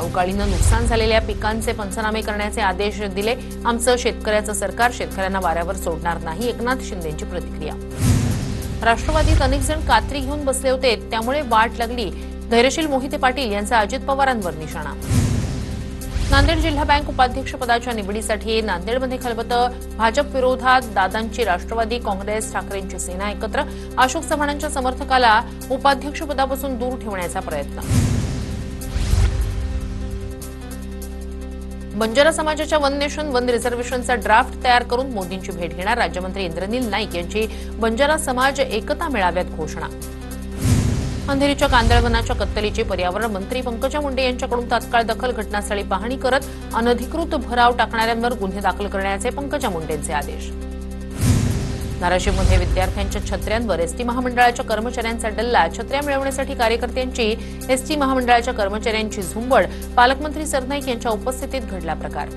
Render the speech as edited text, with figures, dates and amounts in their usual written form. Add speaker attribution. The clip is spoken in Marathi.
Speaker 1: अवकाळीनं नुकसान झालेल्या पिकांचे पंचनामे करण्याचे आदेश दिले. आमचं शेतकऱ्याचं सरकार शेतकऱ्यांना वाऱ्यावर सोडणार नाही, एकनाथ शिंदेंची प्रतिक्रिया. राष्ट्रवादीत अनेक जण कात्री घेऊन बसले होते, त्यामुळे वाट लागली. धैर्यशील मोहिते पाटील यांचा अजित पवारांवर निशाणा. नांदेड जिल्हा बँक उपाध्यक्षपदाच्या निवडीसाठी नांदेडमध्ये खलबतं. भाजप विरोधात दादांची राष्ट्रवादी काँग्रेस ठाकरेंची सेना एकत्र. अशोक चव्हाणांच्या समर्थकाला उपाध्यक्षपदापासून दूर ठेवण्याचा प्रयत्न. बंजारा समाजाच्या वन नेशन वन रिझर्वेशनचा ड्राफ्ट तयार करून मोदींची भेट घेणार. राज्यमंत्री इंद्रनील नाईक यांची बंजारा समाज एकता मेळाव्यात घोषणा. अंधेरीच्या कांदळवनाच्या कत्तलीची पर्यावरण मंत्री पंकजा मुंडे यांच्याकडून तात्काळ दखल. घटनास्थळी पाहणी करत अनधिकृत भराव टाकणाऱ्यांवर गुन्हे दाखल करण्याचे पंकजा मुंडेंचे आदेश. धाराशिवमध्ये विद्यार्थ्यांच्या छत्र्यांवर एसटी महामंडळाच्या कर्मचाऱ्यांचा डल्ला. छत्र्या मिळवण्यासाठी कार्यकर्त्यांची एसटी महामंडळाच्या कर्मचाऱ्यांची झुंबड. पालकमंत्री सरनाईक यांच्या उपस्थितीत घडला प्रकार.